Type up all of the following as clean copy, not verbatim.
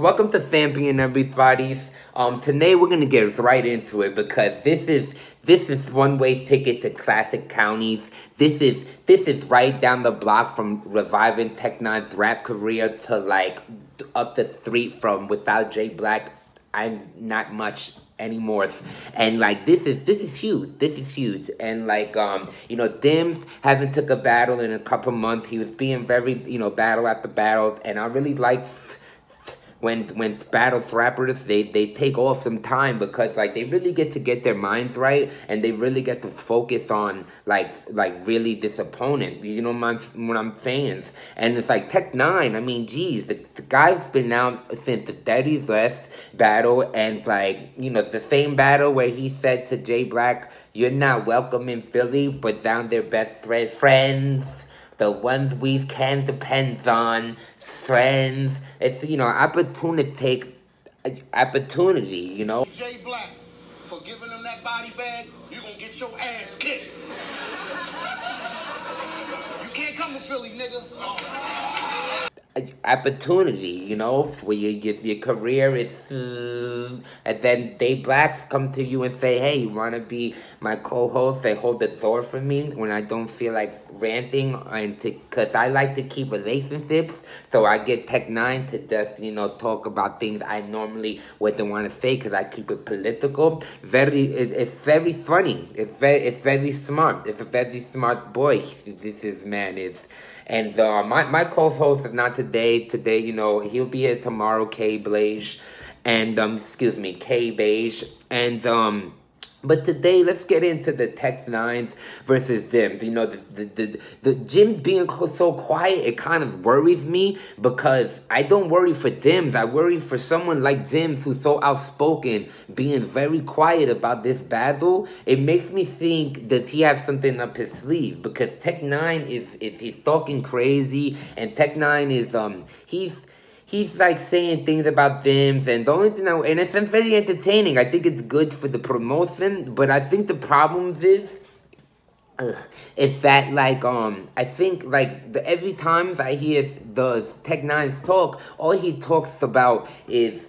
So welcome to ThhhAMPION, everybody. Today we're gonna get right into it because this is one-way ticket to classic counties. This is right down the block from reviving Tech Nine's rap career to like up the street from without J Black, I'm not much anymore. And like this is huge. This is huge. And like Dims hasn't took a battle in a couple months. He was being very, battle after battle, and I really like when battle rappers they take off some time because like they really get to get their minds right and they really get to focus on like really this opponent. You know what I'm saying? And it's like Tech Nine, I mean, geez, the guy's been out since the Daddy's Last battle, and like, the same battle where he said to J Black, "You're not welcome in Philly, but down there best friends, the ones we can depend on, friends." It's, opportunity, J Black, for giving them that body bag, you gonna get your ass kicked. You can't come to Philly, nigga. Opportunity, where your career is, and then they blacks come to you and say, "Hey, you want to be my co-host? They hold the door for me when I don't feel like ranting, and because I like to keep relationships, so I get Tech Nine to just, talk about things I normally wouldn't want to say because I keep it political. It's very funny. It's very smart. It's a very smart boy. This man is." And my co-host is not today. Today, he'll be here tomorrow, K Beige. And, K Beige. And, but today, let's get into the Tech Nines versus Dims. The Jim being so quiet, it kind of worries me because I don't worry for Dims. I worry for someone like Dims who's so outspoken, being very quiet about this battle. It makes me think that he has something up his sleeve because Tech Nine he's talking crazy, and Tech Nine is, He's like saying things about Dims, and the only thing and it's very entertaining. I think it's good for the promotion, but I think the problem is that like I think like every time I hear the Tech Nines talk, all he talks about is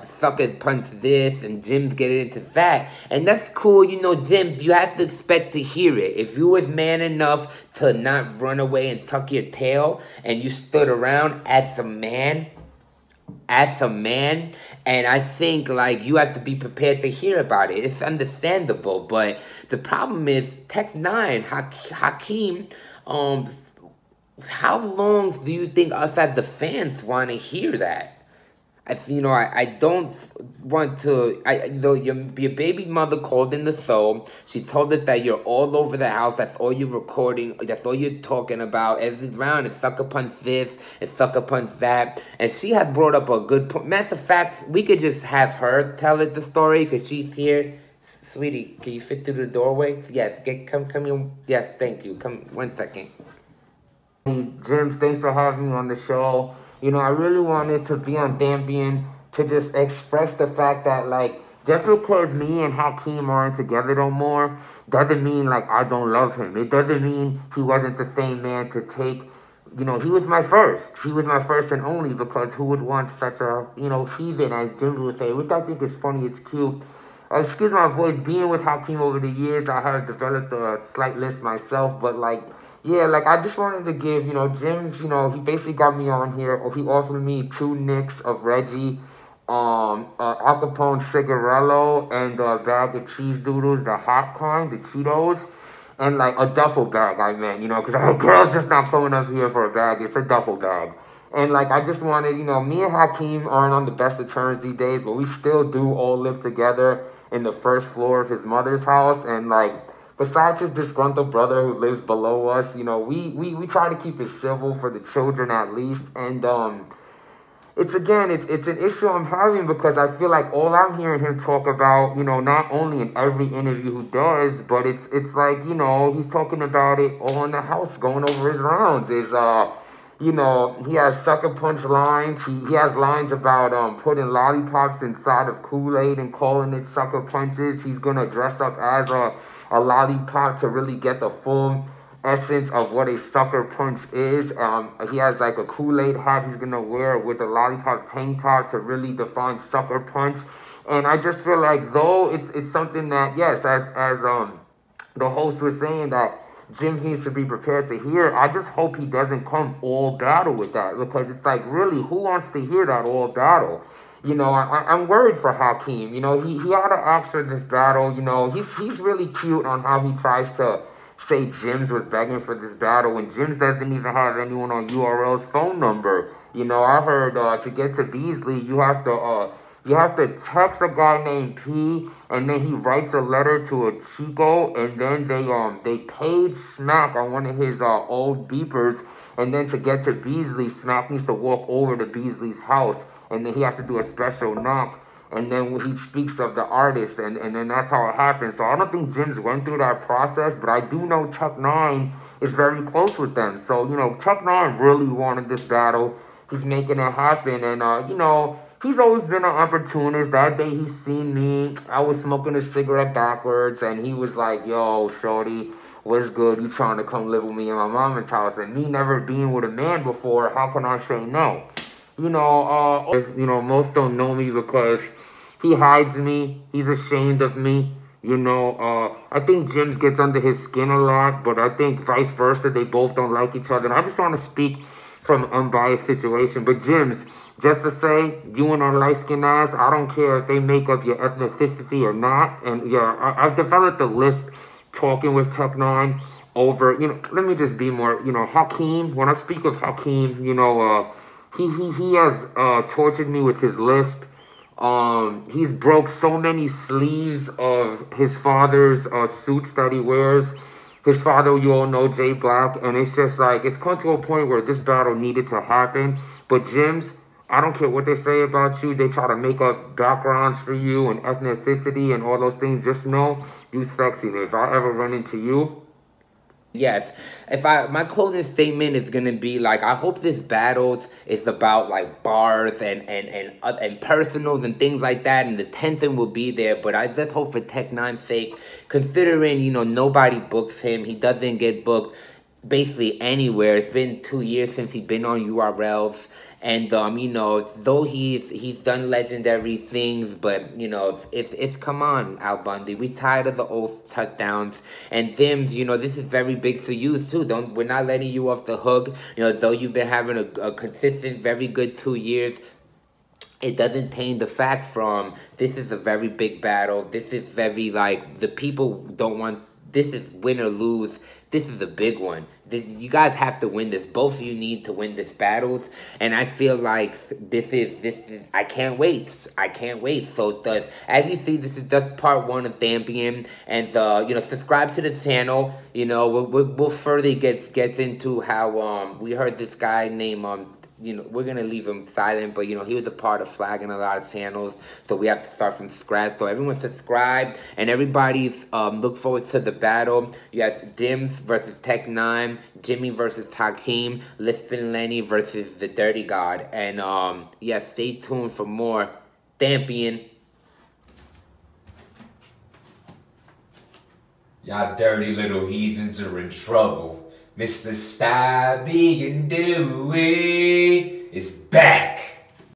sucker punch this and Dims get into that, and that's cool. Dims, you have to expect to hear it. If you was man enough to not run away and tuck your tail, and you stood around as a man, and I think, like, you have to be prepared to hear about it. It's understandable, but the problem is, Tech Nine, Hakeem, how long do you think us as the fans want to hear that? I don't want to, your baby mother called in the show. She told us that you're all over the house. That's all you're recording. That's all you're talking about. Every round is sucker punch this and sucker punch that. And she had brought up a good point. Matter of fact, we could just have her tell it the story because she's here. Sweetie, can you fit through the doorway? Yes, come here. Yes, thank you. Come 1 second. Hey, James, thanks for having me on the show. I really wanted to be on ThhhAMPION to just express the fact that, like, just because me and Hakeem aren't together no more doesn't mean, like, I don't love him. It doesn't mean he wasn't the same man to take. He was my first. He was my first and only, because who would want such a, heathen, as Jim would say, which I think is funny, it's cute. Excuse my voice, being with Hakeem over the years, I have developed a slight list myself, but, like, yeah, like, I just wanted to give, Jim's, he basically got me on here, or he offered me 2 nicks of Reggie, Al Capone cigarello, and a bag of cheese doodles, the hot kind, the Cheetos, and, like, a duffel bag, I meant, because a girl's just not pulling up here for a bag, it's a duffel bag. And, like, I just wanted, me and Hakeem aren't on the best of terms these days, but we still do all live together in the first floor of his mother's house, and, like, besides his disgruntled brother who lives below us, we try to keep it civil for the children at least. And it's an issue I'm having because I feel like all I'm hearing him talk about, not only in every interview he does, but it's like, he's talking about it all in the house, going over his rounds. Is he has sucker punch lines. He has lines about putting lollipops inside of Kool-Aid and calling it sucker punches. He's gonna dress up as a lollipop to really get the full essence of what a sucker punch is. He has like a Kool-Aid hat he's gonna wear with a lollipop tank top to really define sucker punch. And I just feel like though it's something that, yes, as the host was saying, that Jims needs to be prepared to hear. I just hope he doesn't come all battle with that, because it's like, really, who wants to hear that all battle? You know, I'm worried for Hakeem. You know, he had to ask for this battle. You know, he's really cute on how he tries to say Jims was begging for this battle, and Jims doesn't even have anyone on URL's phone number. You know, I heard to get to Beasley, you have to text a guy named P, and then he writes a letter to a Chico, and then they page Smack on one of his old beepers, and then to get to Beasley, Smack needs to walk over to Beasley's house, and then he has to do a special knock, and then he speaks of the artist, and then that's how it happens. So I don't think Jims went through that process, but I do know Tech-9 is very close with them. So, you know, Tech-9 really wanted this battle. He's making it happen, and, you know, he's always been an opportunist. That day he seen me, I was smoking a cigarette backwards, and he was like, yo, shorty, what's good? You trying to come live with me in my mama's house? And me never being with a man before, how can I say no? You know, most don't know me because he hides me. He's ashamed of me. You know, I think Jims gets under his skin a lot, but I think vice versa. They both don't like each other. And I just want to speak from an unbiased situation. But Jims, just to say, you and our light-skinned ass, I don't care if they make up your ethnicity or not. And yeah, I've developed a list talking with Tech-9 over, you know, let me just be more, you know, Hakeem. When I speak of Hakeem, you know, he has tortured me with his lisp. He's broke so many sleeves of his father's suits that he wears. His father, you all know, Jay Black, and it's just like, it's come to a point where this battle needed to happen. But Jims, I don't care what they say about you. They try to make up backgrounds for you and ethnicity and all those things. Just know you sexy. If I ever run into you, yes, my closing statement is gonna be like, I hope this battles is about like bars and personals and things like that, and the tension will be there. But I just hope for Tech-9's sake, considering, you know, nobody books him, he doesn't get booked basically anywhere. It's been 2 years since he's been on URLs. And, you know, though he's done legendary things, but, you know, it's come on, Al Bundy. We tired of the old touchdowns. And Zims, you know, this is very big for you, too. We're not letting you off the hook. You know, though you've been having a consistent, very good 2 years, it doesn't change the fact from, this is a very big battle. This is very, like, the people don't want, this is win or lose. This is a big one. You guys have to win this. Both of you need to win this battles. And I feel like this is I can't wait. I can't wait. So as you see, this is just part 1 of ThhhAMPION. And, you know, subscribe to the channel. You know, we'll further get into how, we heard this guy named, you know, we're going to leave him silent, but, you know, he was a part of flagging a lot of channels, so we have to start from scratch. So everyone subscribe, and everybody's look forward to the battle. You have Jims versus Tech-9, Jimmy versus Hakeem, Lispin Lenny versus the Dirty God. And, yeah, stay tuned for more ThhhAMPION. Y'all dirty little heathens are in trouble. Mr. Stabby and Dewey is back.